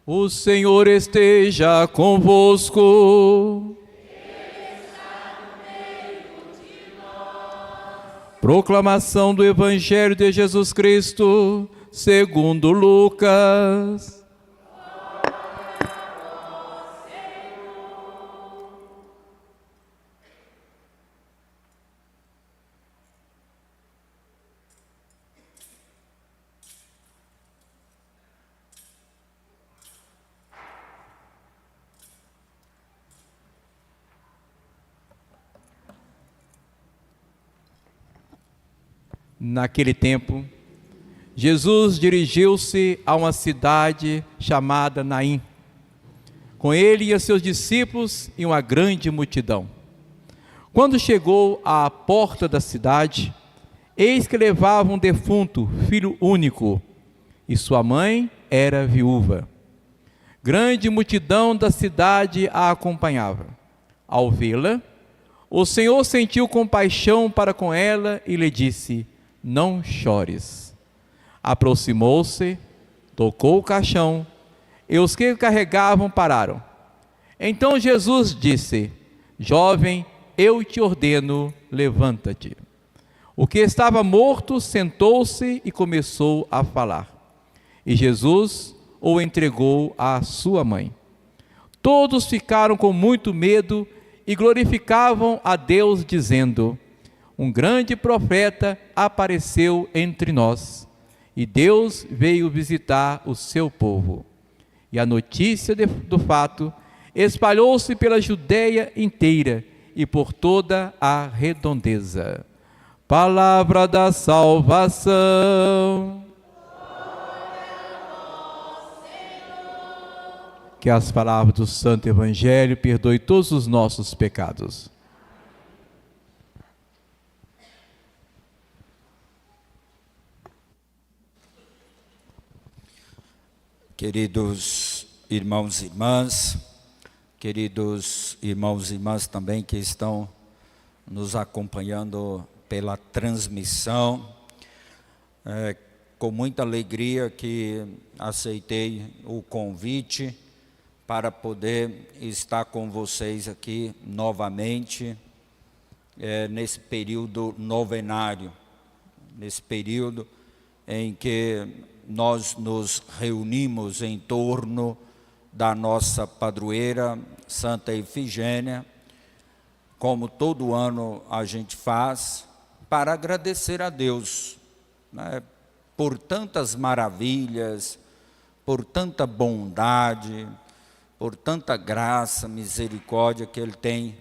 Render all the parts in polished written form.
O Senhor esteja convosco. Proclamação do Evangelho de Jesus Cristo, segundo Lucas. Naquele tempo, Jesus dirigiu-se a uma cidade chamada Naim. Com ele e seus discípulos e uma grande multidão. Quando chegou à porta da cidade, eis que levava um defunto, filho único, e sua mãe era viúva. Grande multidão da cidade a acompanhava. Ao vê-la, o Senhor sentiu compaixão para com ela e lhe disse: não chores. Aproximou-se, tocou o caixão, e os que o carregavam pararam. Então Jesus disse: jovem, eu te ordeno, levanta-te. O que estava morto sentou-se e começou a falar. E Jesus o entregou à sua mãe. Todos ficaram com muito medo e glorificavam a Deus, dizendo: um grande profeta apareceu entre nós, e Deus veio visitar o seu povo. E a notícia do fato espalhou-se pela Judeia inteira e por toda a redondeza. Palavra da salvação. Que as palavras do Santo Evangelho perdoem todos os nossos pecados. Queridos irmãos e irmãs, queridos irmãos e irmãs também que estão nos acompanhando pela transmissão, com muita alegria que aceitei o convite para poder estar com vocês aqui novamente, nesse período novenário, nesse período em que nós nos reunimos em torno da nossa padroeira, Santa Efigênia, como todo ano a gente faz, para agradecer a Deus, né, por tantas maravilhas, por tanta bondade, por tanta graça, misericórdia que Ele tem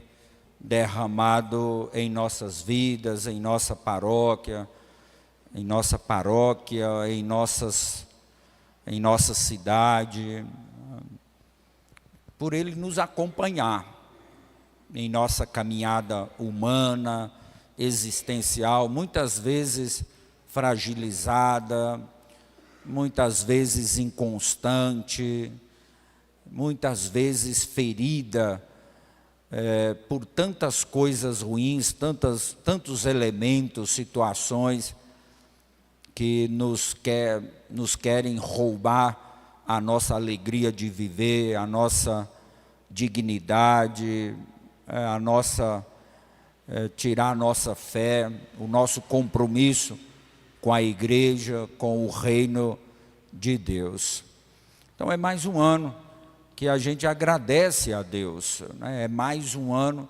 derramado em nossas vidas, em nossa paróquia, em nossa cidade, por Ele nos acompanhar em nossa caminhada humana, existencial, muitas vezes fragilizada, muitas vezes inconstante, muitas vezes ferida por tantas coisas ruins, tantos elementos, situações que nos querem roubar a nossa alegria de viver, a nossa dignidade, tirar a nossa fé, o nosso compromisso com a igreja, com o reino de Deus. Então é mais um ano que a gente agradece a Deus, né? É mais um ano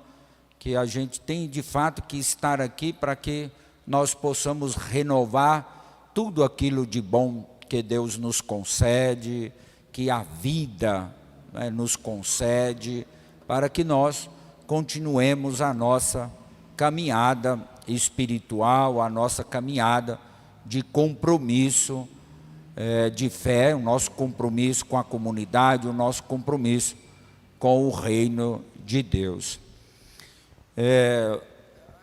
que a gente tem de fato que estar aqui para que nós possamos renovar tudo aquilo de bom que Deus nos concede, que a vida, né, nos concede, para que nós continuemos a nossa caminhada espiritual, a nossa caminhada de compromisso, de fé, o nosso compromisso com a comunidade, o nosso compromisso com o reino de Deus.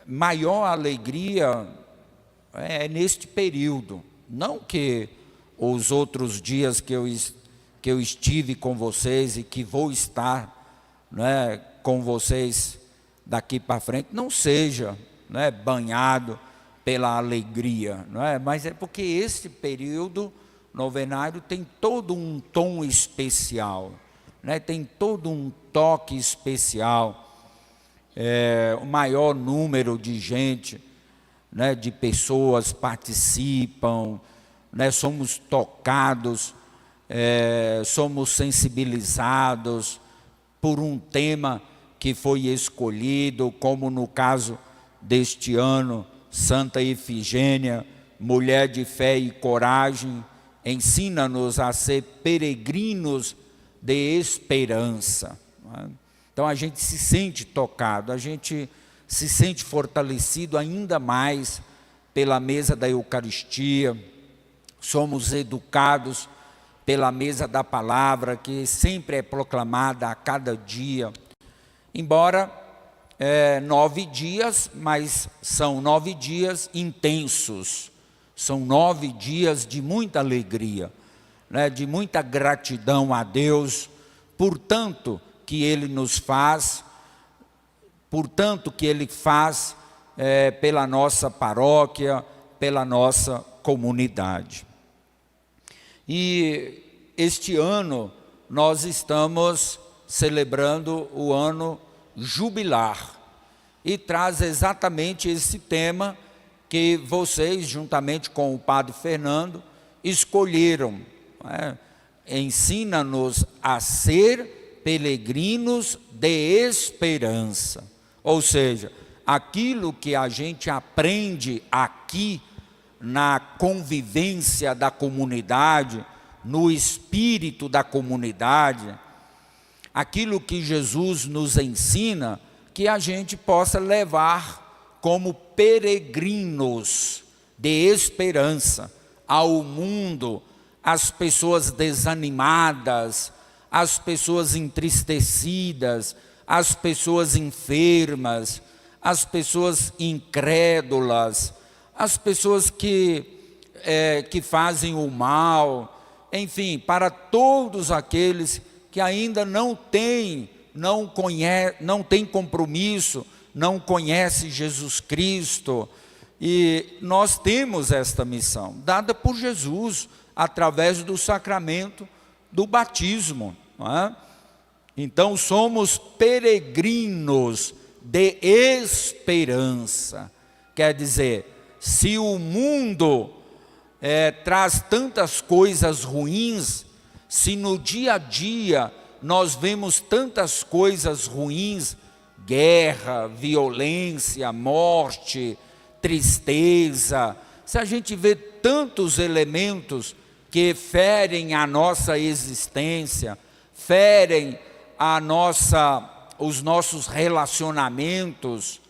Maior alegria neste período, não que os outros dias que eu estive com vocês e que vou estar, né, com vocês daqui para frente, não seja, né, banhado pela alegria, não é? Mas é porque esse período novenário tem todo um tom especial, né? Tem todo um toque especial. O maior número de gente, né, de pessoas participam, né, somos tocados, somos sensibilizados por um tema que foi escolhido, como no caso deste ano, Santa Efigênia, mulher de fé e coragem, ensina-nos a ser peregrinos de esperança. Então a gente se sente tocado, a gente se sente fortalecido ainda mais pela mesa da Eucaristia, somos educados pela mesa da palavra, que sempre é proclamada a cada dia, embora 9 dias, mas são 9 dias intensos, são 9 dias de muita alegria, né, de muita gratidão a Deus, por tanto que Ele nos faz, portanto que Ele faz pela nossa paróquia, pela nossa comunidade. E este ano nós estamos celebrando o ano jubilar, e traz exatamente esse tema que vocês, juntamente com o Padre Fernando, escolheram, né? Ensina-nos a ser peregrinos de esperança, ou seja, aquilo que a gente aprende aqui na convivência da comunidade, no espírito da comunidade, aquilo que Jesus nos ensina, que a gente possa levar como peregrinos de esperança ao mundo, as pessoas desanimadas, as pessoas entristecidas, as pessoas enfermas, as pessoas incrédulas, as pessoas que fazem o mal, enfim, para todos aqueles que ainda não têm compromisso, não conhecem Jesus Cristo. E nós temos esta missão, dada por Jesus, através do sacramento do batismo, não é? Então somos peregrinos de esperança, quer dizer, se o mundo traz tantas coisas ruins, se no dia a dia nós vemos tantas coisas ruins, guerra, violência, morte, tristeza, se a gente vê tantos elementos que ferem a nossa existência, ferem os nossos relacionamentos,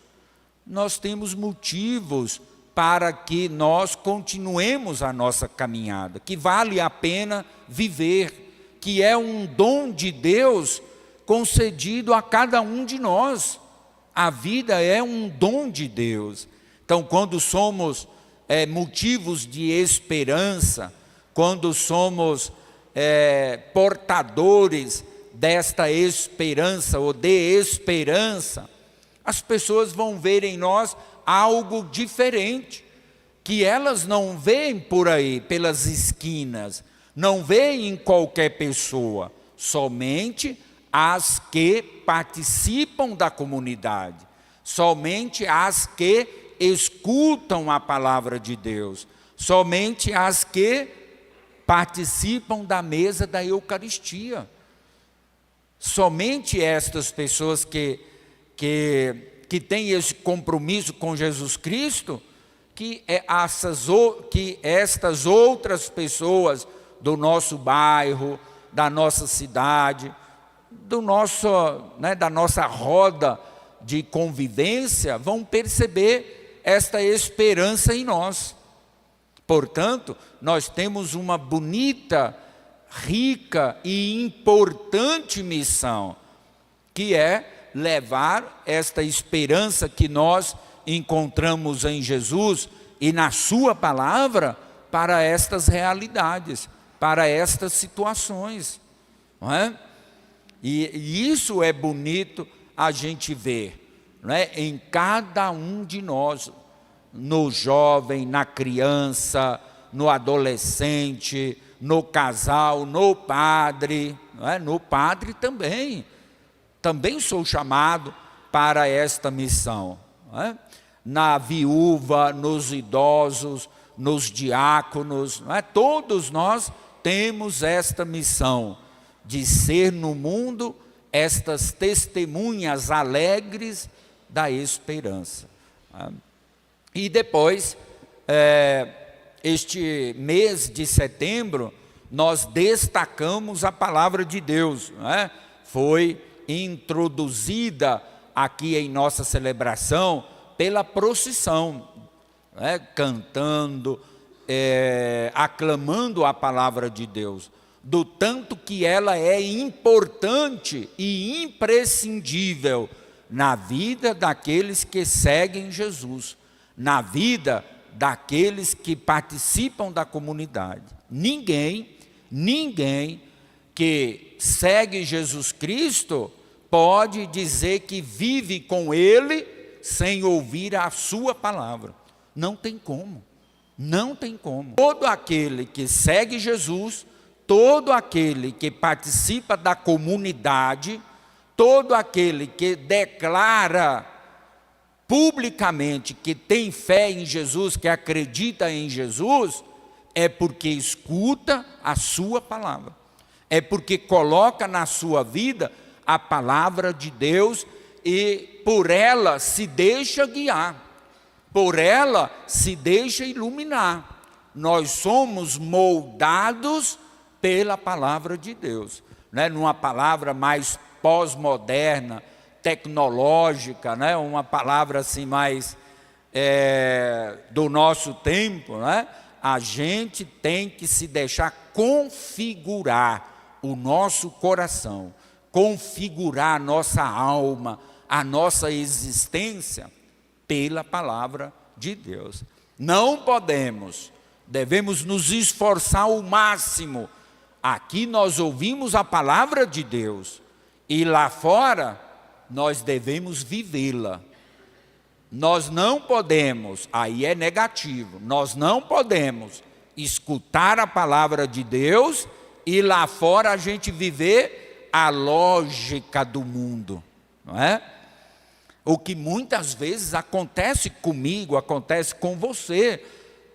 nós temos motivos para que nós continuemos a nossa caminhada, que vale a pena viver, que é um dom de Deus concedido a cada um de nós. A vida é um dom de Deus. Então, quando somos motivos de esperança, quando somos portadores desta esperança ou de esperança, as pessoas vão ver em nós algo diferente, que elas não veem por aí, pelas esquinas, não veem em qualquer pessoa, somente as que participam da comunidade, somente as que escutam a palavra de Deus, somente as que participam da mesa da Eucaristia. Somente estas pessoas que têm esse compromisso com Jesus Cristo, que estas outras pessoas do nosso bairro, da nossa cidade, da nossa roda de convivência, vão perceber esta esperança em nós. Portanto, nós temos uma bonita, rica e importante missão, que é levar esta esperança que nós encontramos em Jesus e na sua palavra para estas realidades, para estas situações, não é? E isso é bonito a gente ver, não é? Em cada um de nós, no jovem, na criança, no adolescente, no casal, no padre, não é? No padre também sou chamado para esta missão, não é? Na viúva, nos idosos, nos diáconos, não é? Todos nós temos esta missão de ser no mundo estas testemunhas alegres da esperança. E depois, este mês de setembro, nós destacamos a palavra de Deus, não é? Foi introduzida aqui em nossa celebração pela procissão, não é? Cantando, aclamando a palavra de Deus, do tanto que ela é importante e imprescindível na vida daqueles que seguem Jesus, na vida daqueles que participam da comunidade. Ninguém que segue Jesus Cristo pode dizer que vive com Ele sem ouvir a sua palavra. Não tem como, não tem como. Todo aquele que segue Jesus, todo aquele que participa da comunidade, todo aquele que declara publicamente que tem fé em Jesus, que acredita em Jesus, é porque escuta a sua palavra, é porque coloca na sua vida a palavra de Deus e por ela se deixa guiar, por ela se deixa iluminar. Nós somos moldados pela palavra de Deus, né? Numa palavra mais pós-moderna, tecnológica, né? Uma palavra assim mais do nosso tempo, né? A gente tem que se deixar configurar o nosso coração, configurar a nossa alma, a nossa existência pela palavra de Deus. Não podemos, devemos nos esforçar ao máximo. Aqui nós ouvimos a palavra de Deus e lá fora nós devemos vivê-la. Nós não podemos, aí é negativo, nós não podemos escutar a palavra de Deus e lá fora a gente viver a lógica do mundo, não é? O que muitas vezes acontece comigo, acontece com você.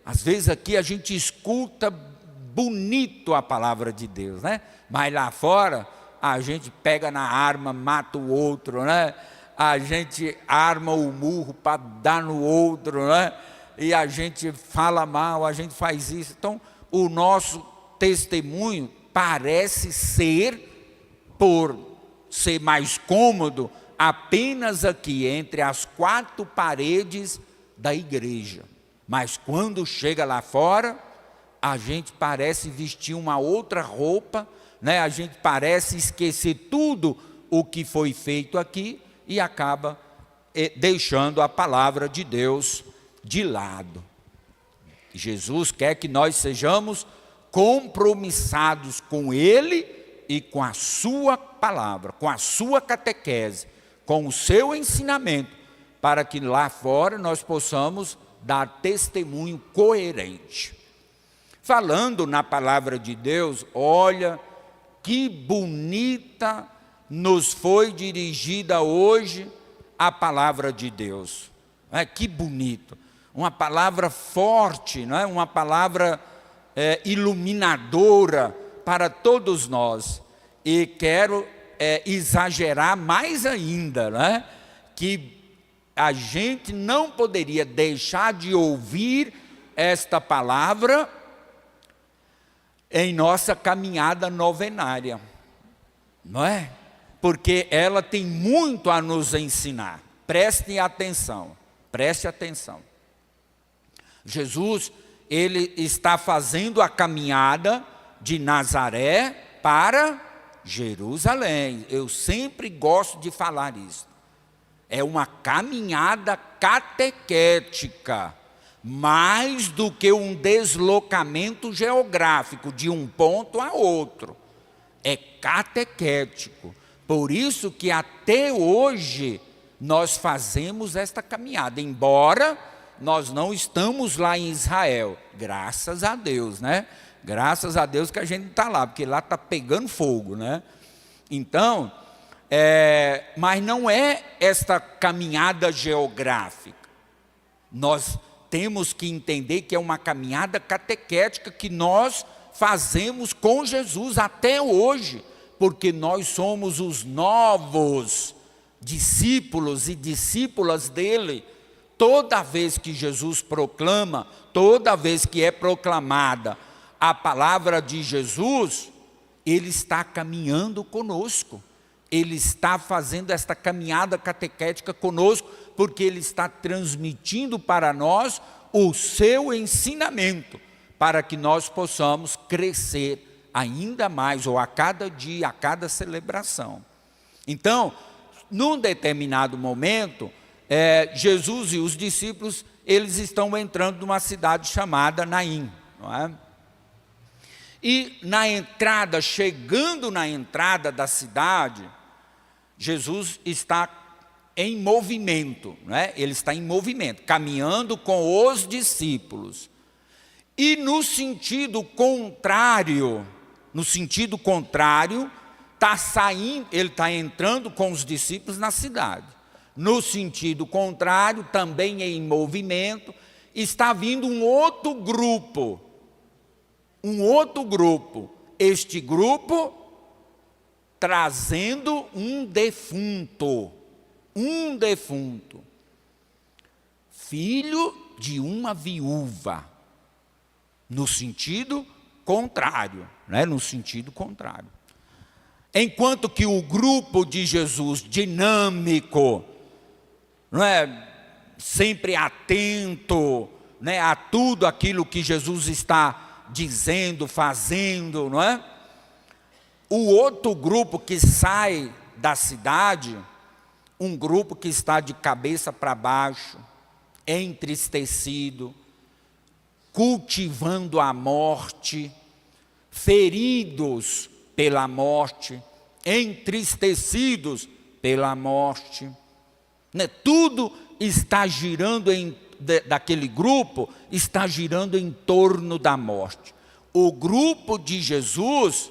Às vezes aqui a gente escuta bonito a palavra de Deus, né? Mas lá fora a gente pega na arma, mata o outro, né? A gente arma o murro para dar no outro, né? E a gente fala mal, a gente faz isso. Então, o nosso testemunho parece ser, por ser mais cômodo, apenas aqui entre as quatro paredes da igreja. Mas quando chega lá fora, a gente parece vestir uma outra roupa, né? A gente parece esquecer tudo o que foi feito aqui e acaba deixando a palavra de Deus de lado. Jesus quer que nós sejamos compromissados com Ele e com a sua palavra, com a sua catequese, com o seu ensinamento, para que lá fora nós possamos dar testemunho coerente. Falando na palavra de Deus, olha que bonita nos foi dirigida hoje a palavra de Deus. Que bonito, uma palavra forte, não é? Uma palavra iluminadora para todos nós. E quero exagerar mais ainda, né? Que a gente não poderia deixar de ouvir esta palavra em nossa caminhada novenária, não é? Porque ela tem muito a nos ensinar. Preste atenção. Jesus, ele está fazendo a caminhada de Nazaré para Jerusalém. Eu sempre gosto de falar isso. É uma caminhada catequética, mais do que um deslocamento geográfico de um ponto a outro. É catequético. Por isso que até hoje nós fazemos esta caminhada, embora nós não estamos lá em Israel, graças a Deus, né? Graças a Deus que a gente está lá, porque lá está pegando fogo, né? Então, mas não é esta caminhada geográfica. Nós temos que entender que é uma caminhada catequética que nós fazemos com Jesus até hoje, porque nós somos os novos discípulos e discípulas dele. Toda vez que Jesus proclama, toda vez que é proclamada a palavra de Jesus, ele está caminhando conosco. Ele está fazendo esta caminhada catequética conosco, porque ele está transmitindo para nós o seu ensinamento, para que nós possamos crescer ainda mais, ou a cada dia, a cada celebração. Então, num determinado momento, Jesus e os discípulos, eles estão entrando numa cidade chamada Naim, não é? E na entrada, chegando na entrada da cidade, Jesus está em movimento, não é? Ele está em movimento, caminhando com os discípulos. E no sentido contrário, está saindo, ele está entrando com os discípulos na cidade. No sentido contrário, também em movimento, está vindo um outro grupo. Este grupo trazendo um defunto, filho de uma viúva, no sentido contrário, né? No sentido contrário. Enquanto que o grupo de Jesus, dinâmico, não é? Sempre atento, né? A tudo aquilo que Jesus está dizendo, fazendo, não é? O outro grupo que sai da cidade, um grupo que está de cabeça para baixo, entristecido, cultivando a morte, feridos pela morte, entristecidos pela morte, né? Tudo está girando daquele grupo, está girando em torno da morte. O grupo de Jesus,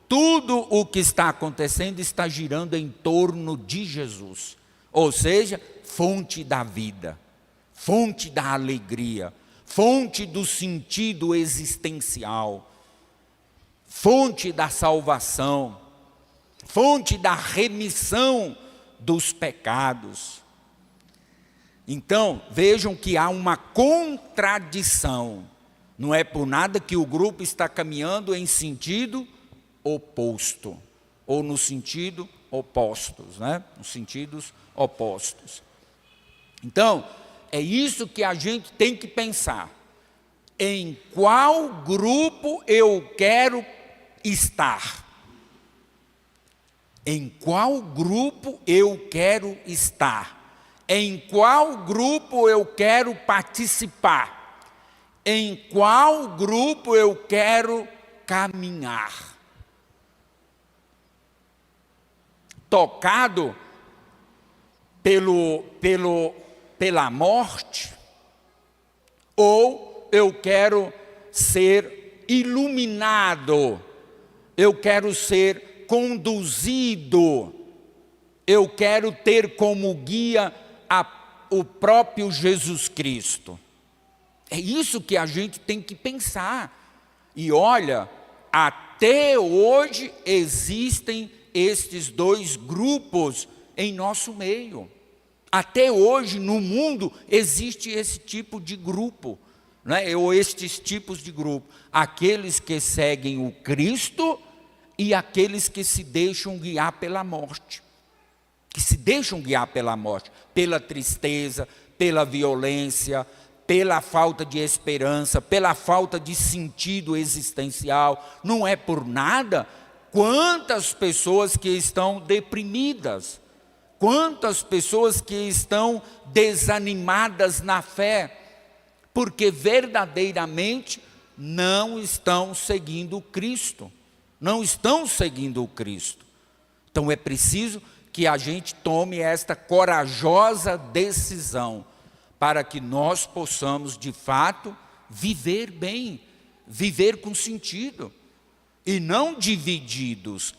tudo o que está acontecendo está girando em torno de Jesus, ou seja, fonte da vida, fonte da alegria, fonte do sentido existencial, fonte da salvação, fonte da remissão dos pecados. Então, vejam que há uma contradição. Não é por nada que o grupo está caminhando em sentido oposto, ou no sentido opostos, né? Nos sentidos opostos. Então, é isso que a gente tem que pensar. Em qual grupo eu quero estar? Em qual grupo eu quero estar? Em qual grupo eu quero participar? Em qual grupo eu quero caminhar? Tocado pela morte? Ou eu quero ser iluminado? Eu quero ser conduzido? Eu quero ter como guia o próprio Jesus Cristo? É isso que a gente tem que pensar. E olha, até hoje existem estes dois grupos em nosso meio. Até hoje no mundo existe esse tipo de grupo, né? Ou estes tipos de grupo. Aqueles que seguem o Cristo e aqueles que se deixam guiar pela morte. Que se deixam guiar pela morte, pela tristeza, pela violência, pela falta de esperança, pela falta de sentido existencial. Não é por nada quantas pessoas que estão deprimidas, quantas pessoas que estão desanimadas na fé, porque verdadeiramente não estão seguindo o Cristo, não estão seguindo o Cristo. Então é preciso que a gente tome esta corajosa decisão, para que nós possamos de fato viver bem, viver com sentido. E não divididos,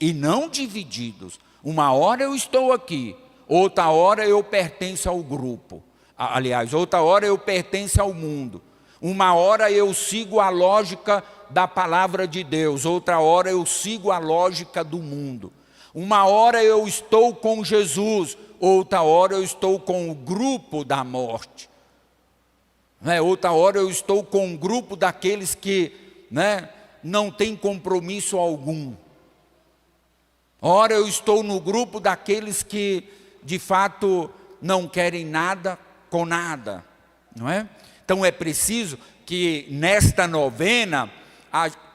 Uma hora eu estou aqui, outra hora eu pertenço ao grupo. Aliás, outra hora eu pertenço ao mundo. Uma hora eu sigo a lógica da palavra de Deus, outra hora eu sigo a lógica do mundo. Uma hora eu estou com Jesus, outra hora eu estou com o grupo da morte. Outra hora eu estou com o grupo daqueles que não tem compromisso algum. Ora eu estou no grupo daqueles que de fato não querem nada com nada, não é? Então é preciso que nesta novena,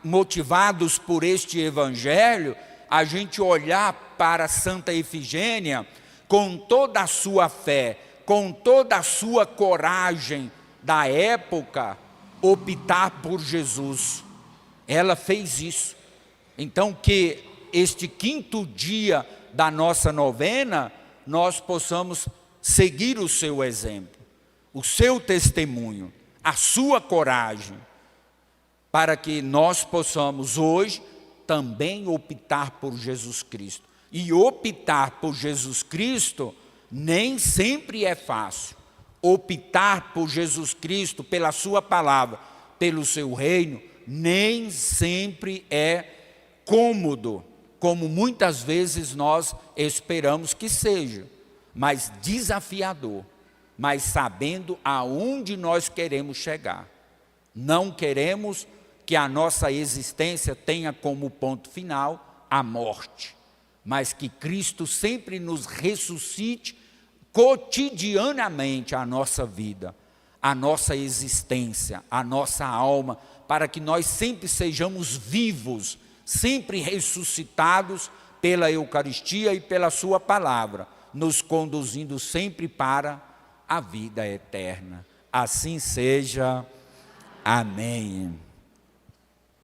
motivados por este evangelho, a gente olhar para Santa Efigênia com toda a sua fé, com toda a sua coragem da época, optar por Jesus. Ela fez isso. Então que este 5º dia da nossa novena, nós possamos seguir o seu exemplo, o seu testemunho, a sua coragem, para que nós possamos hoje também optar por Jesus Cristo. E optar por Jesus Cristo nem sempre é fácil. Optar por Jesus Cristo, pela sua palavra, pelo seu reino, nem sempre é cômodo, como muitas vezes nós esperamos que seja, mas desafiador, mas sabendo aonde nós queremos chegar. Não queremos que a nossa existência tenha como ponto final a morte, mas que Cristo sempre nos ressuscite cotidianamente a nossa vida, a nossa existência, a nossa alma, para que nós sempre sejamos vivos, sempre ressuscitados pela Eucaristia e pela sua palavra, nos conduzindo sempre para a vida eterna. Assim seja. Amém.